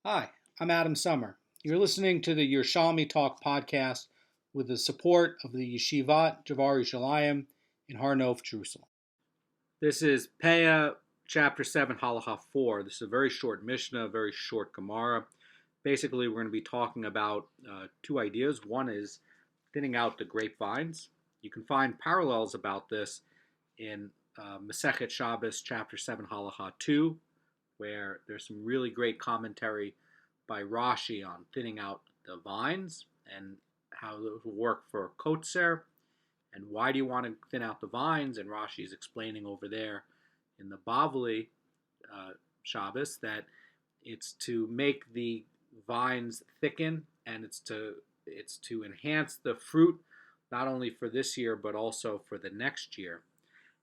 Hi, I'm Adam Summer. You're listening to the Yerushalmi Talk podcast with the support of the Yeshivat Javar Yerushalayim in Har Nof, Jerusalem. This is Peah, chapter 7, Halacha 4. This is a very short Mishnah, very short Gemara. Basically, we're going to be talking about two ideas. One is thinning out the grapevines. You can find parallels about this in Masechet Shabbos, chapter 7, Halacha 2, where there's some really great commentary by Rashi on thinning out the vines and how it will work for kotzer and why do you want to thin out the vines. And Rashi is explaining over there in the Bavli Shabbos that it's to make the vines thicken and it's to enhance the fruit not only for this year but also for the next year.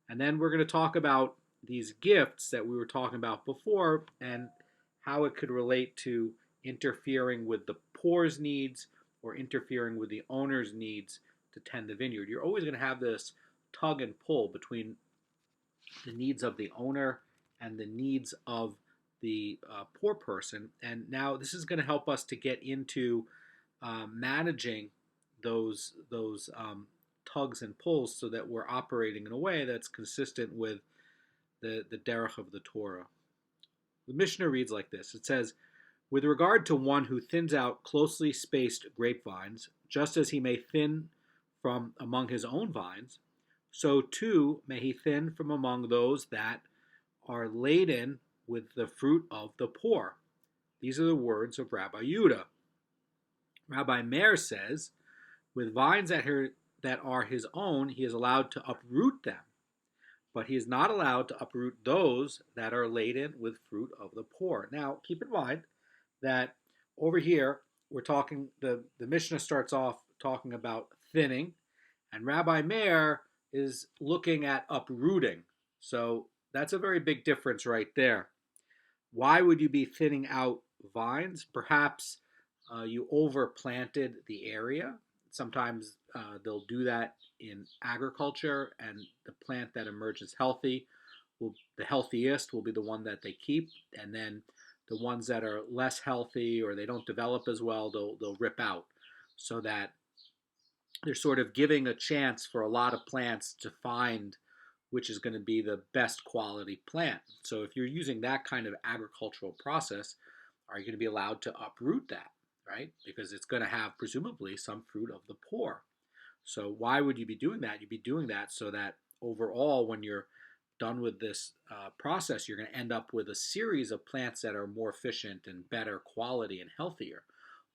And then we're going to talk about these gifts that we were talking about before and how it could relate to interfering with the poor's needs or interfering with the owner's needs to tend the vineyard. You're always going to have this tug and pull between the needs of the owner and the needs of the poor person. And now this is going to help us to get into managing those tugs and pulls so that we're operating in a way that's consistent with the derech of the Torah. The Mishnah reads like this. It says, with regard to one who thins out closely spaced grapevines, just as he may thin from among his own vines, so too may he thin from among those that are laden with the fruit of the poor. These are the words of Rabbi Yehuda. Rabbi Meir says, with vines that are his own, he is allowed to uproot them, but he is not allowed to uproot those that are laden with fruit of the poor. Now, keep in mind that over here, we're talking, the Mishnah starts off talking about thinning, and Rabbi Meir is looking at uprooting. So that's a very big difference right there. Why would you be thinning out vines? Perhaps you overplanted the area. Sometimes they'll do that in agriculture, and the plant that emerges healthy, the healthiest will be the one that they keep, and then the ones that are less healthy or they don't develop as well, they'll rip out, so that they're sort of giving a chance for a lot of plants to find which is going to be the best quality plant. So if you're using that kind of agricultural process, are you going to be allowed to uproot that, right? Because it's going to have presumably some fruit of the poor. So why would you be doing that? You'd be doing that so that overall, when you're done with this process, you're going to end up with a series of plants that are more efficient and better quality and healthier.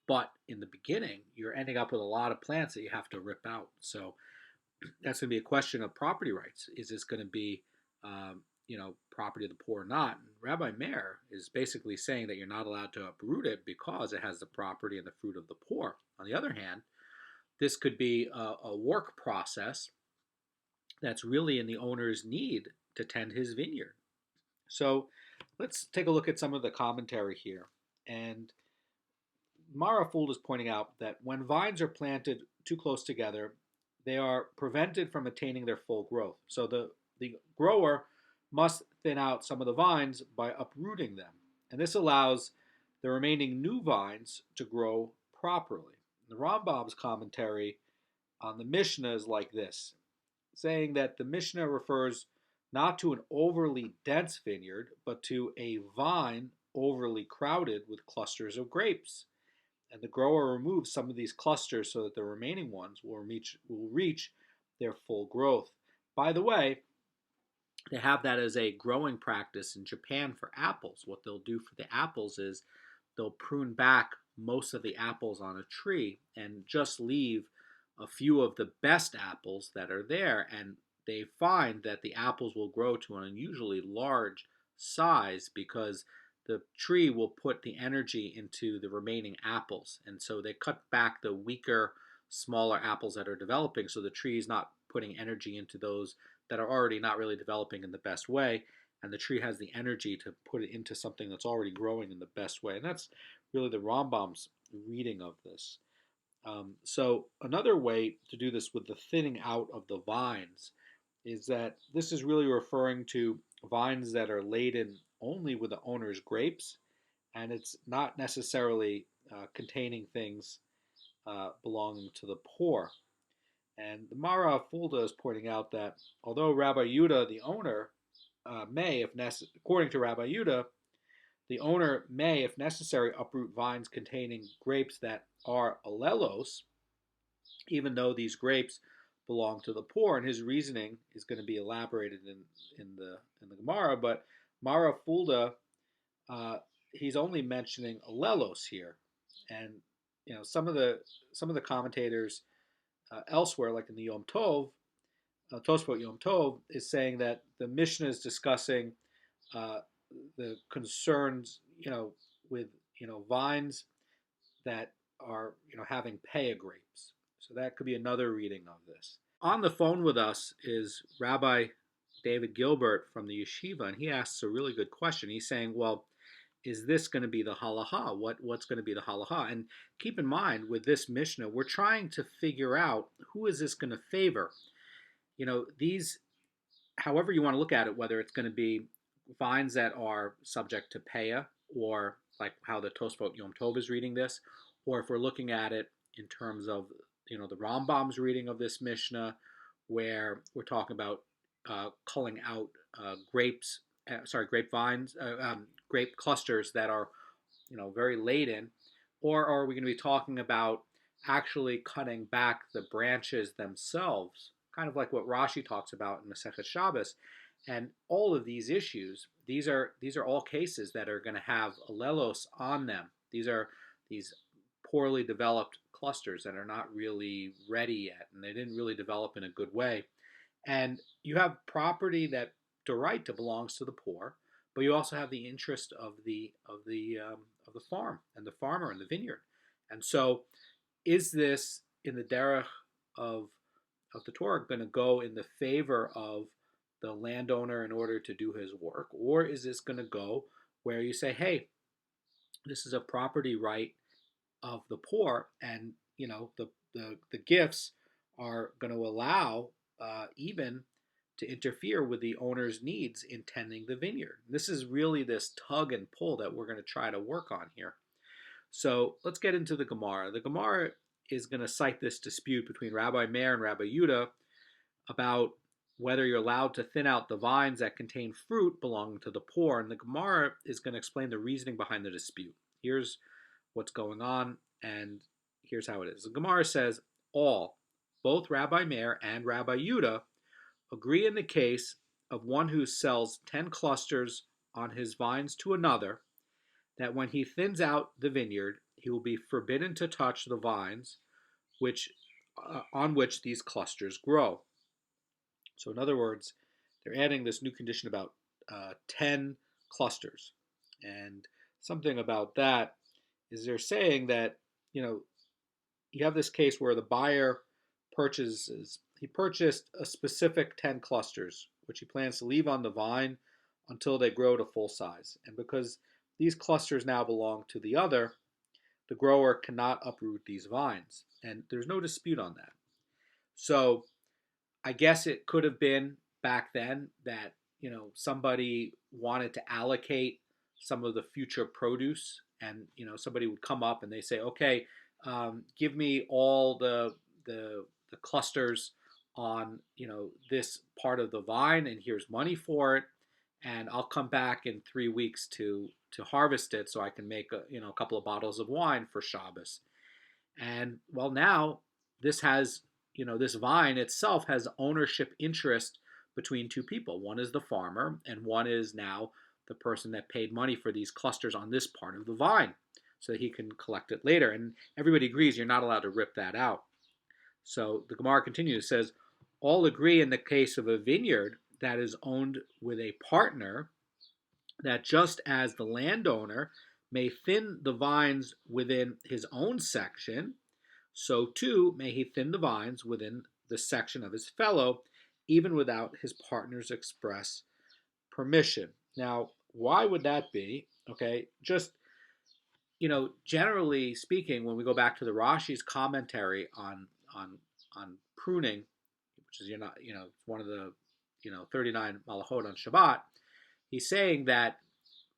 But in the beginning, you're ending up with a lot of plants that you have to rip out. So that's going to be a question of property rights. Is this going to be, property of the poor or not? And Rabbi Meir is basically saying that you're not allowed to uproot it because it has the property and the fruit of the poor. On the other hand, this could be a work process that's really in the owner's need to tend his vineyard. So let's take a look at some of the commentary here. And Mara Fould is pointing out that when vines are planted too close together, they are prevented from attaining their full growth. So the grower must thin out some of the vines by uprooting them. And this allows the remaining new vines to grow properly. The Rambam's commentary on the Mishnah is like this, saying that the Mishnah refers not to an overly dense vineyard, but to a vine overly crowded with clusters of grapes. And the grower removes some of these clusters so that the remaining ones will reach their full growth. By the way, they have that as a growing practice in Japan for apples. What they'll do for the apples is they'll prune back most of the apples on a tree and just leave a few of the best apples that are there. And they find that the apples will grow to an unusually large size because the tree will put the energy into the remaining apples. And so they cut back the weaker, smaller apples that are developing so the tree is not putting energy into those that are already not really developing in the best way. And the tree has the energy to put it into something that's already growing in the best way. And that's really the Rambam's reading of this. So another way to do this with the thinning out of the vines is that this is really referring to vines that are laden only with the owner's grapes and it's not necessarily containing things belonging to the poor. And the Mara Fulda is pointing out that although Rabbi Yudah, the owner, may, if according to Rabbi Yudah, the owner may, if necessary, uproot vines containing grapes that are Oleilos, even though these grapes belong to the poor. And his reasoning is going to be elaborated in the Gemara. But Mara Fulda, he's only mentioning Oleilos here, and some of the commentators elsewhere, like in the Yom Tov, Tosfot Yom Tov, is saying that the Mishnah is discussing uh, the concerns, with vines that are having Peah grapes. So that could be another reading of this. On the phone with us is Rabbi David Gilbert from the yeshiva, and he asks a really good question. He's saying, well, is this going to be the halacha? What's going to be the halacha? And keep in mind, with this Mishnah, we're trying to figure out who is this going to favor. These, however you want to look at it, whether it's going to be vines that are subject to Peah, or like how the Tosfot Yom Tov is reading this, or if we're looking at it in terms of the Rambam's reading of this Mishnah, where we're talking about culling out grapevines, grape clusters that are very laden, or are we going to be talking about actually cutting back the branches themselves, kind of like what Rashi talks about in Masechet Shabbos? And all of these issues, these are all cases that are going to have Oleilos on them. These are these poorly developed clusters that are not really ready yet, and they didn't really develop in a good way. And you have property that d'oraita belongs to the poor, but you also have the interest of the farm and the farmer and the vineyard. And so, is this in the derech of the Torah going to go in the favor of the landowner in order to do his work, or is this going to go where you say, hey, this is a property right of the poor, and the gifts are going to allow even to interfere with the owner's needs in tending the vineyard. This is really this tug and pull that we're going to try to work on here. So let's get into the Gemara. The Gemara is going to cite this dispute between Rabbi Meir and Rabbi Yudah about whether you're allowed to thin out the vines that contain fruit belonging to the poor. And the Gemara is going to explain the reasoning behind the dispute. Here's what's going on, and here's how it is. The Gemara says, both Rabbi Meir and Rabbi Yudah agree in the case of one who sells 10 clusters on his vines to another, that when he thins out the vineyard, he will be forbidden to touch the vines on which these clusters grow. So in other words, they're adding this new condition about 10 clusters. And something about that is they're saying that, you have this case where the buyer purchased a specific 10 clusters, which he plans to leave on the vine until they grow to full size. And because these clusters now belong to the other, the grower cannot uproot these vines. And there's no dispute on that. So I guess it could have been back then that, somebody wanted to allocate some of the future produce, and, somebody would come up and they say, okay, give me all the clusters on, this part of the vine, and here's money for it, and I'll come back in 3 weeks to harvest it so I can make a couple of bottles of wine for Shabbos. And well, now this has, this vine itself has ownership interest between two people. One is the farmer, and one is now the person that paid money for these clusters on this part of the vine, so that he can collect it later. And everybody agrees you're not allowed to rip that out. So the Gemara continues, it says, all agree in the case of a vineyard that is owned with a partner, that just as the landowner may thin the vines within his own section, so too may he thin the vines within the section of his fellow, even without his partner's express permission. Now, why would that be? Okay, just, generally speaking, when we go back to the Rashi's commentary on pruning, which is one of the 39 malachot on Shabbat, he's saying that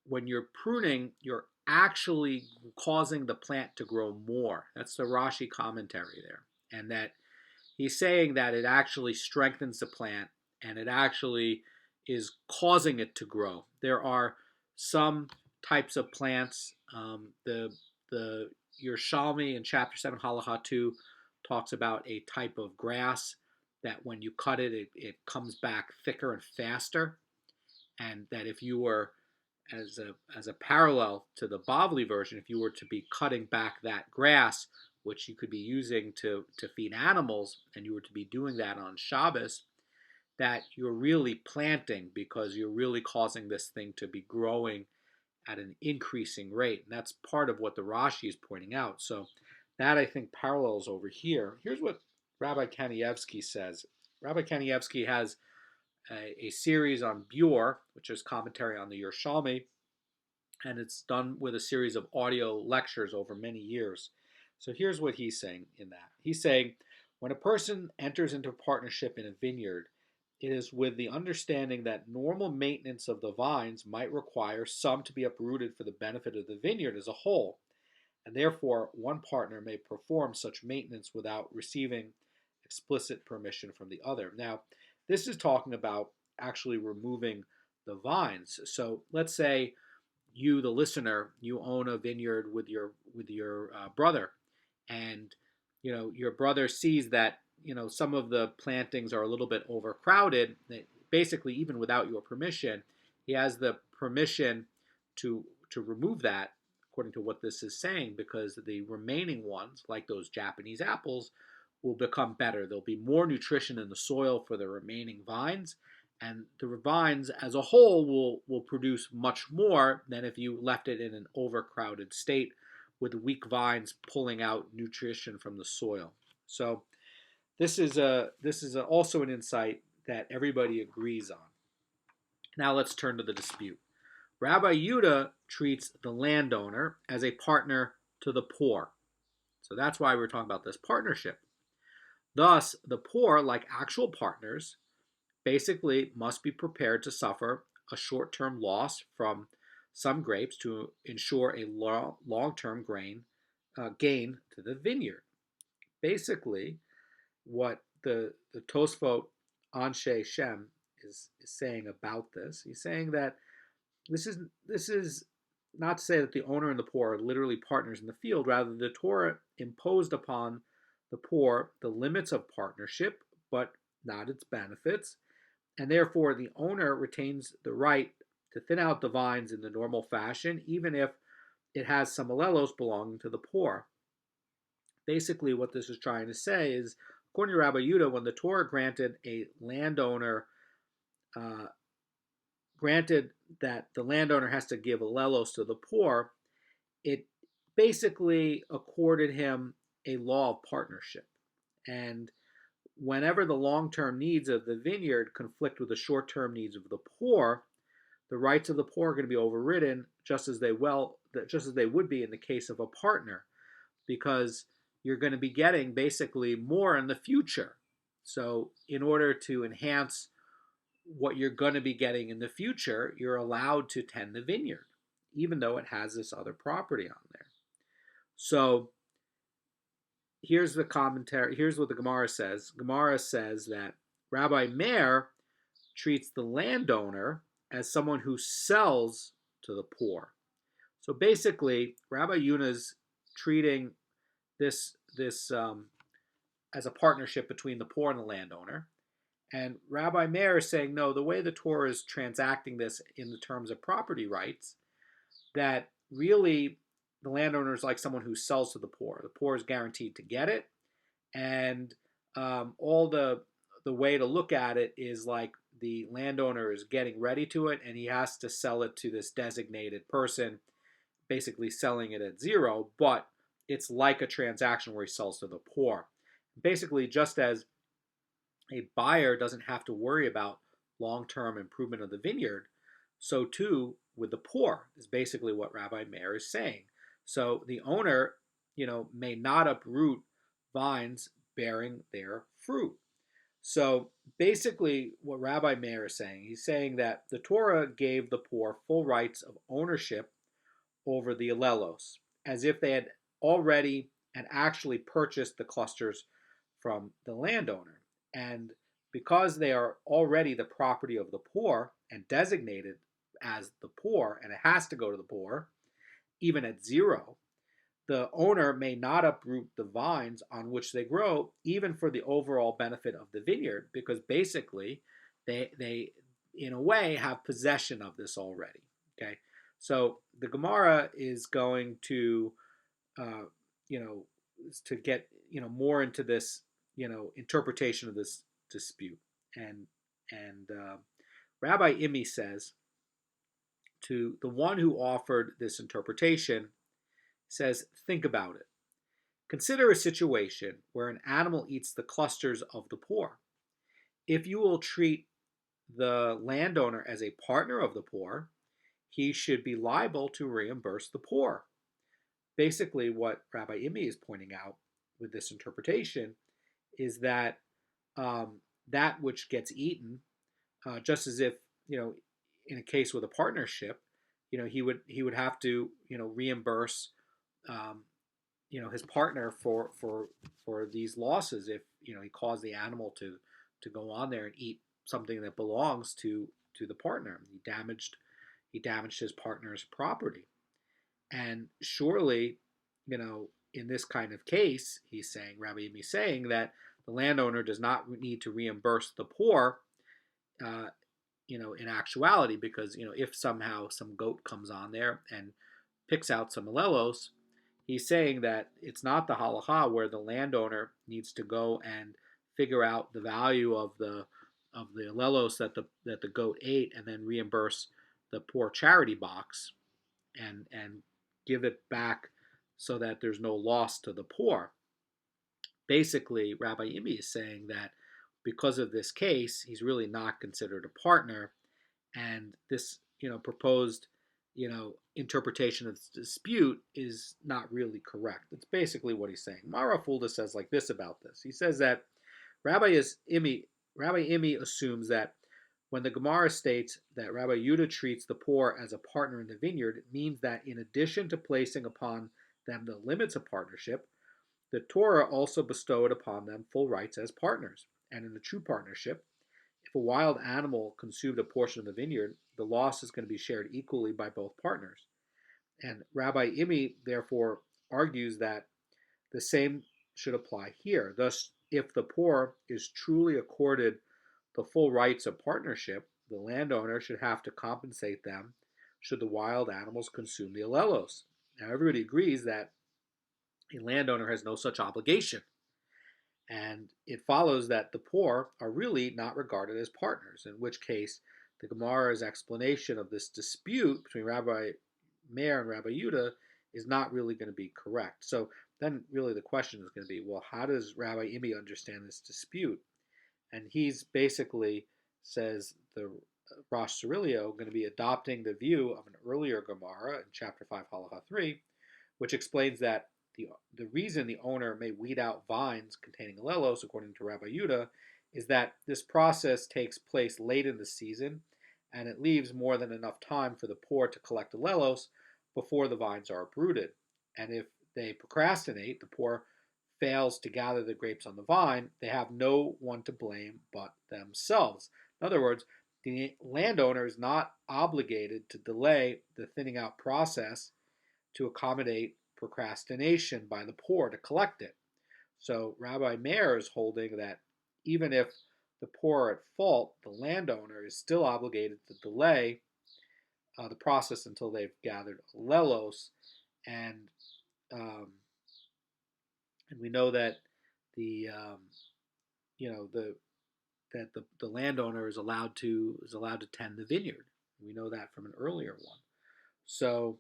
when you're pruning, you're actually causing the plant to grow more. That's the Rashi commentary there. And that he's saying that it actually strengthens the plant and it actually is causing it to grow. There are some types of plants. The Yerushalmi in chapter 7, Halacha 2, talks about a type of grass that when you cut it, it comes back thicker and faster. And that if you were, as a parallel to the Bavli version, if you were to be cutting back that grass, which you could be using to feed animals, and you were to be doing that on Shabbos, that you're really planting because you're really causing this thing to be growing at an increasing rate. And that's part of what the Rashi is pointing out. So that, I think, parallels over here. Here's what Rabbi Kanievsky says. Rabbi Kanievsky has a series on Beur, which is commentary on the Yerushalmi, and it's done with a series of audio lectures over many years. So here's what he's saying in that. He's saying, when a person enters into a partnership in a vineyard, it is with the understanding that normal maintenance of the vines might require some to be uprooted for the benefit of the vineyard as a whole, and therefore one partner may perform such maintenance without receiving explicit permission from the other. Now, this is talking about actually removing the vines. So let's say you, the listener, you own a vineyard with your brother, and your brother sees that some of the plantings are a little bit overcrowded. Basically, even without your permission, he has the permission to remove that, according to what this is saying, because the remaining ones, like those Japanese apples, will become better. There'll be more nutrition in the soil for the remaining vines, and the vines as a whole will produce much more than if you left it in an overcrowded state with weak vines pulling out nutrition from the soil. So this is also an insight that everybody agrees on. Now let's turn to the dispute. Rabbi Yehuda treats the landowner as a partner to the poor. So that's why we're talking about this partnership. Thus, the poor, like actual partners, basically must be prepared to suffer a short-term loss from some grapes to ensure a long-term gain to the vineyard. Basically, what the Tosfot Anshe Shem is saying about this, he's saying that this is not to say that the owner and the poor are literally partners in the field. Rather, the Torah imposed upon the poor the limits of partnership, but not its benefits, and therefore the owner retains the right to thin out the vines in the normal fashion, even if it has some Oleilos belonging to the poor. Basically, what this is trying to say is, according to Rabbi Yehuda, when the Torah granted a landowner, granted that the landowner has to give Oleilos to the poor, it basically accorded him a law of partnership. And whenever the long-term needs of the vineyard conflict with the short-term needs of the poor, the rights of the poor are going to be overridden, just as they would be in the case of a partner, because you're going to be getting basically more in the future. So in order to enhance what you're going to be getting in the future, you're allowed to tend the vineyard, even though it has this other property on there. So here's the commentary. Here's what the Gemara says. Gemara says that Rabbi Meir treats the landowner as someone who sells to the poor. So basically, Rabbi Yuna's treating this as a partnership between the poor and the landowner. And Rabbi Meir is saying, no, the way the Torah is transacting this in the terms of property rights, that really the landowner is like someone who sells to the poor. The poor is guaranteed to get it, and all the way to look at it is like the landowner is getting ready to it, and he has to sell it to this designated person, basically selling it at zero, but it's like a transaction where he sells to the poor. Basically, just as a buyer doesn't have to worry about long-term improvement of the vineyard, so too with the poor is basically what Rabbi Meir is saying. So the owner, may not uproot vines bearing their fruit. So basically what Rabbi Meir is saying, he's saying that the Torah gave the poor full rights of ownership over the Oleilos, as if they had already and actually purchased the clusters from the landowner. And because they are already the property of the poor and designated as the poor, and it has to go to the poor, even at zero, the owner may not uproot the vines on which they grow, even for the overall benefit of the vineyard, because basically they in a way have possession of this already. Okay, so the Gemara is going to uh, you know to get more into this interpretation of this dispute, and Rabbi Imi says to the one who offered this interpretation, says, think about it. Consider a situation where an animal eats the clusters of the poor. If you will treat the landowner as a partner of the poor, he should be liable to reimburse the poor. Basically, what Rabbi Imi is pointing out with this interpretation is that that which gets eaten, just as if in a case with a partnership, he would have to reimburse his partner for these losses if he caused the animal to go on there and eat something that belongs to the partner. He damaged his partner's property, and surely in this kind of case, Rabbi Imi is saying that the landowner does not need to reimburse the poor. In actuality, because if somehow some goat comes on there and picks out some Oleilos, he's saying that it's not the halacha where the landowner needs to go and figure out the value of the Oleilos that the goat ate and then reimburse the poor charity box and give it back so that there's no loss to the poor. Basically, Rabbi Imi is saying that because of this case, he's really not considered a partner, and this proposed interpretation of the dispute is not really correct. It's basically what he's saying. Mara Fulda says like this about this. He says that Rabbi Imi assumes that when the Gemara states that Rabbi Yehuda treats the poor as a partner in the vineyard, it means that in addition to placing upon them the limits of partnership, the Torah also bestowed upon them full rights as partners. And in a true partnership, if a wild animal consumed a portion of the vineyard, the loss is going to be shared equally by both partners. And Rabbi Imi therefore argues that the same should apply here. Thus, if the poor is truly accorded the full rights of partnership, the landowner should have to compensate them should the wild animals consume the Oleilos. Now, everybody agrees that a landowner has no such obligation. And it follows that the poor are really not regarded as partners, in which case the Gemara's explanation of this dispute between Rabbi Meir and Rabbi Yehuda is not really going to be correct. So then really the question is going to be, well, how does Rabbi Imi understand this dispute? And he's basically says the Rosh Cirilio going to be adopting the view of an earlier Gemara in chapter 5, Halacha 3, which explains that the reason the owner may weed out vines containing Oleilos, according to Rabbi Yehuda, is that this process takes place late in the season, and it leaves more than enough time for the poor to collect Oleilos before the vines are uprooted. And if they procrastinate, the poor fails to gather the grapes on the vine, they have no one to blame but themselves. In other words, the landowner is not obligated to delay the thinning out process to accommodate procrastination by the poor to collect it. So Rabbi Meir is holding that even if the poor are at fault, the landowner is still obligated to delay the process until they've gathered Oleilos, and we know that the the landowner is allowed to tend the vineyard. We know that from an earlier one. So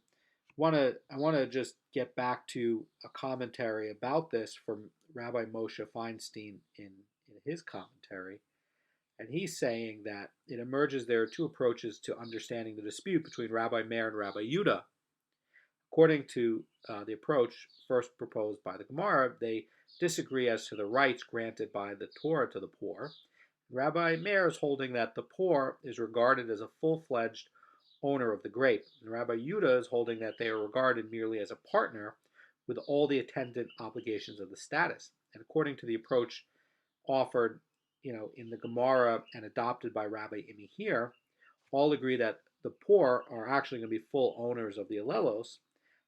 I want to just get back to a commentary about this from Rabbi Moshe Feinstein in his commentary, and he's saying that it emerges there are two approaches to understanding the dispute between Rabbi Meir and Rabbi Yehuda. According to the approach first proposed by the Gemara, they disagree as to the rights granted by the Torah to the poor. Rabbi Meir is holding that the poor is regarded as a full-fledged owner of the grape. And Rabbi Yudah is holding that they are regarded merely as a partner with all the attendant obligations of the status. And according to the approach offered, in the Gemara and adopted by Rabbi Imi here, all agree that the poor are actually going to be full owners of the Oleilos.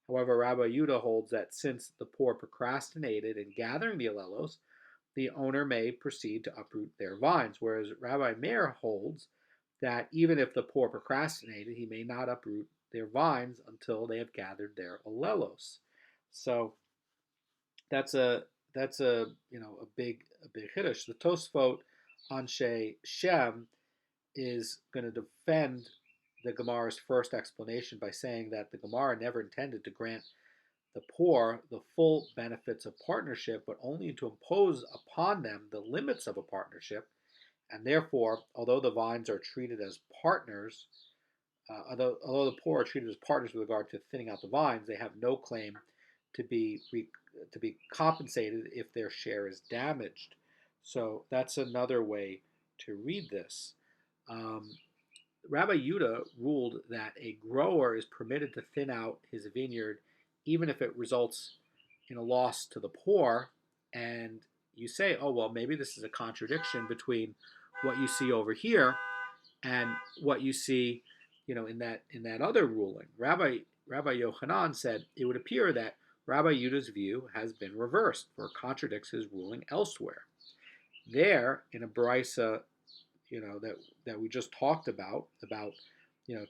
However, Rabbi Yudah holds that since the poor procrastinated in gathering the Oleilos, the owner may proceed to uproot their vines, whereas Rabbi Meir holds that even if the poor procrastinated, he may not uproot their vines until they have gathered their Oleilos. So that's a big chiddush. The Tosfot Anshe Shem is going to defend the Gemara's first explanation by saying that the Gemara never intended to grant the poor the full benefits of partnership, but only to impose upon them the limits of a partnership. And therefore, although the vines are treated as partners, although the poor are treated as partners with regard to thinning out the vines, they have no claim to be compensated if their share is damaged. So that's another way to read this. Rabbi Yudah ruled that a grower is permitted to thin out his vineyard even if it results in a loss to the poor. And you say, oh, well, maybe this is a contradiction between what you see over here and what you see, in that other ruling. Rabbi Yochanan said it would appear that Rabbi Yudah's view has been reversed, for it contradicts his ruling elsewhere. There, in a brisa, that we just talked about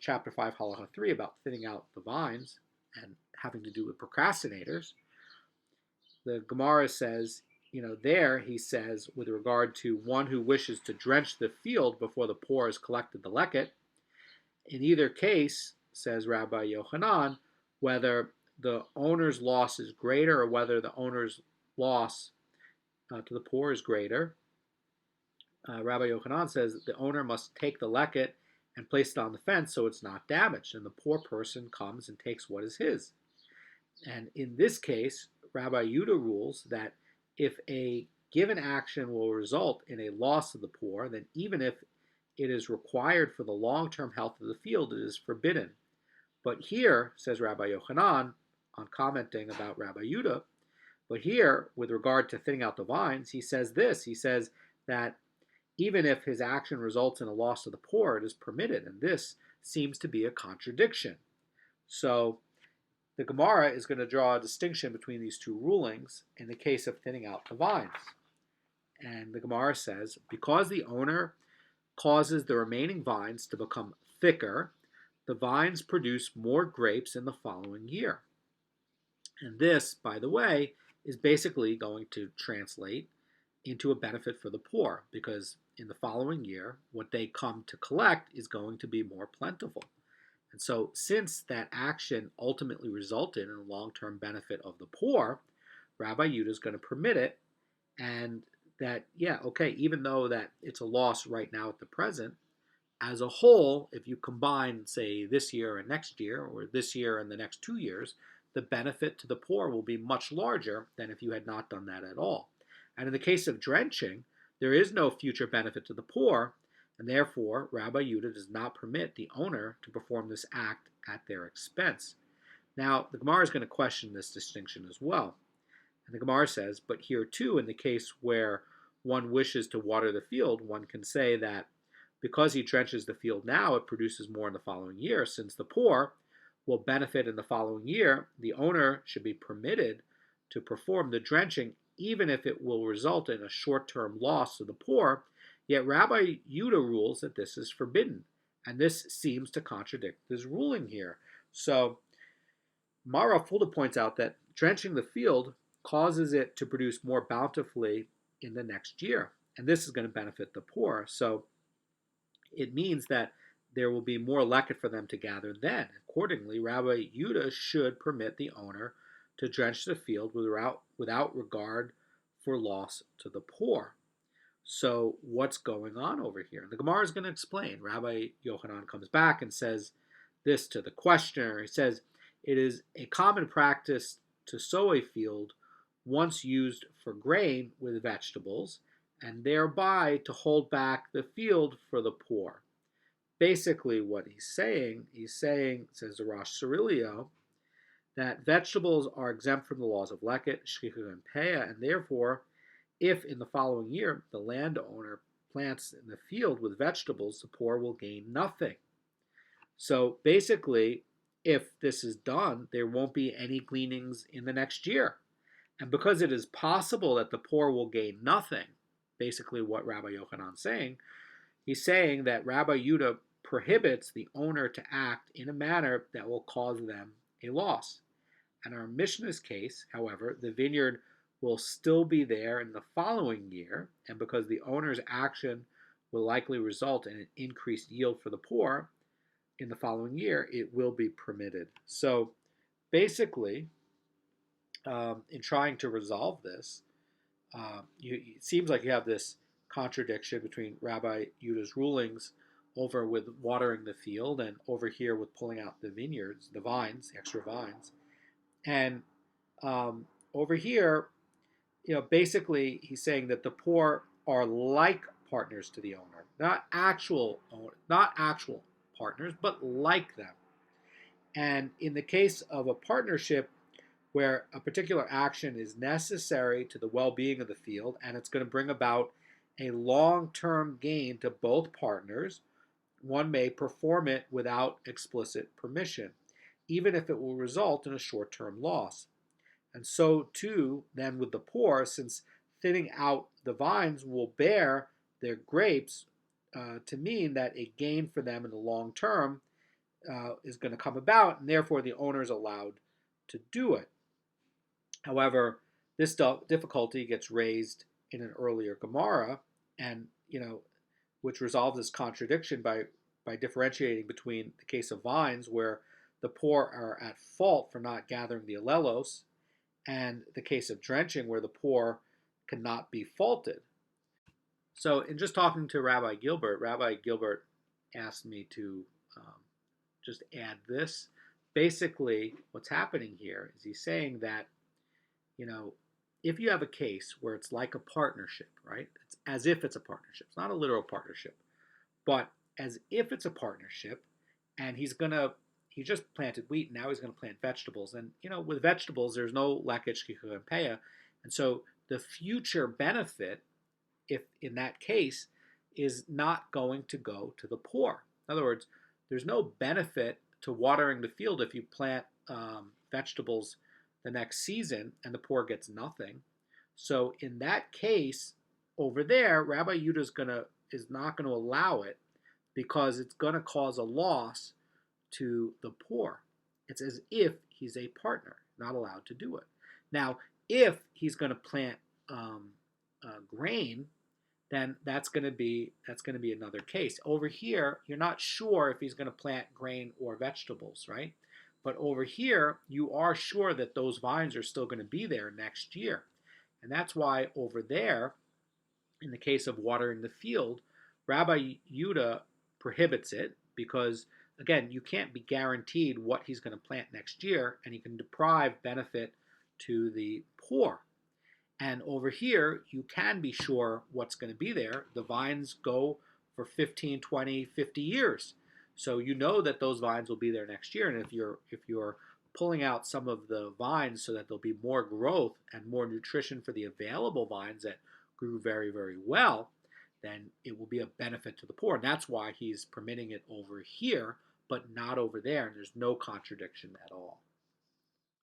chapter 5, halacha 3, about thinning out the vines and having to do with procrastinators, the Gemara says, there he says, with regard to one who wishes to drench the field before the poor has collected the leket, in either case, says Rabbi Yochanan, whether the owner's loss is greater or whether the owner's loss to the poor is greater, Rabbi Yochanan says the owner must take the leket and place it on the fence so it's not damaged, and the poor person comes and takes what is his. And in this case, Rabbi Yudah rules that if a given action will result in a loss of the poor, then even if it is required for the long-term health of the field, it is forbidden. But here, says Rabbi Yochanan, on commenting about Rabbi Yudah, but here, with regard to thinning out the vines, he says this. He says that even if his action results in a loss of the poor, it is permitted, and this seems to be a contradiction. So the Gemara is going to draw a distinction between these two rulings in the case of thinning out the vines. And the Gemara says, because the owner causes the remaining vines to become thicker, the vines produce more grapes in the following year. And this, by the way, is basically going to translate into a benefit for the poor, because in the following year, what they come to collect is going to be more plentiful. And so since that action ultimately resulted in a long-term benefit of the poor, Rabbi Yudah is going to permit it, and that, even though that it's a loss right now at the present, as a whole, if you combine, say, this year and next year, or this year and the next 2 years, the benefit to the poor will be much larger than if you had not done that at all. And in the case of drenching, there is no future benefit to the poor, and therefore Rabbi Yudah does not permit the owner to perform this act at their expense. Now, the Gemara is going to question this distinction as well. And the Gemara says, but here too, in the case where one wishes to water the field, one can say that because he drenches the field now, it produces more in the following year. Since the poor will benefit in the following year, the owner should be permitted to perform the drenching even if it will result in a short-term loss to the poor. Yet Rabbi Yudah rules that this is forbidden, and this seems to contradict this ruling here. So Mara Fulda points out that drenching the field causes it to produce more bountifully in the next year, and this is going to benefit the poor. So it means that there will be more leket for them to gather then. Accordingly, Rabbi Yudah should permit the owner to drench the field without regard for loss to the poor. So what's going on over here? The Gemara is going to explain. Rabbi Yochanan comes back and says this to the questioner. He says, it is a common practice to sow a field once used for grain with vegetables, and thereby to hold back the field for the poor. basically what he's saying, says the Rosh Cirilio, that vegetables are exempt from the laws of leket, shchicha, and peah, and therefore, if in the following year the landowner plants in the field with vegetables, the poor will gain nothing. So basically, if this is done, there won't be any gleanings in the next year. And because it is possible that the poor will gain nothing, basically what Rabbi Yochanan's saying, he's saying that Rabbi Yehuda prohibits the owner to act in a manner that will cause them a loss. In our Mishnah's case, however, the vineyard will still be there in the following year, and because the owner's action will likely result in an increased yield for the poor in the following year, it will be permitted. So basically, in trying to resolve this, it seems like you have this contradiction between Rabbi Yehuda's rulings over with watering the field and over here with pulling out the vineyards, the vines, the extra vines. And over here, basically he's saying that the poor are like partners to the owner, not actual partners, but like them. And in the case of a partnership where a particular action is necessary to the well-being of the field and it's going to bring about a long-term gain to both partners, one may perform it without explicit permission, even if it will result in a short-term loss. And so too, then with the poor, since thinning out the vines will bear their grapes to mean that a gain for them in the long term is going to come about, and therefore the owner is allowed to do it. However, this difficulty gets raised in an earlier Gemara, and which resolves this contradiction by differentiating between the case of vines, where the poor are at fault for not gathering the Oleilos, and the case of drenching, where the poor cannot be faulted. So in just talking to Rabbi Gilbert asked me to just add this. Basically, what's happening here is he's saying that, if you have a case where it's like a partnership, right? It's as if it's a partnership. It's not a literal partnership, but as if it's a partnership, and he just planted wheat, now he's going to plant vegetables. And, with vegetables, there's no leket, shchicha, and peah. And so the future benefit, if in that case, is not going to go to the poor. In other words, there's no benefit to watering the field if you plant vegetables the next season and the poor gets nothing. So in that case, over there, Rabbi Yehuda is not going to allow it because it's going to cause a loss to the poor. It's as if he's a partner, not allowed to do it. Now, if he's going to plant grain, then that's going to be another case. Over here, you're not sure if he's going to plant grain or vegetables, right? But over here, you are sure that those vines are still going to be there next year. And that's why over there, in the case of watering the field, Rabbi Yehuda prohibits it because, again, you can't be guaranteed what he's going to plant next year, and he can deprive benefit to the poor. And over here, you can be sure what's going to be there. The vines go for 15, 20, 50 years. So you know that those vines will be there next year. And if you're pulling out some of the vines so that there'll be more growth and more nutrition for the available vines that grew very, very well, then it will be a benefit to the poor. And that's why he's permitting it over here, but not over there. And there's no contradiction at all.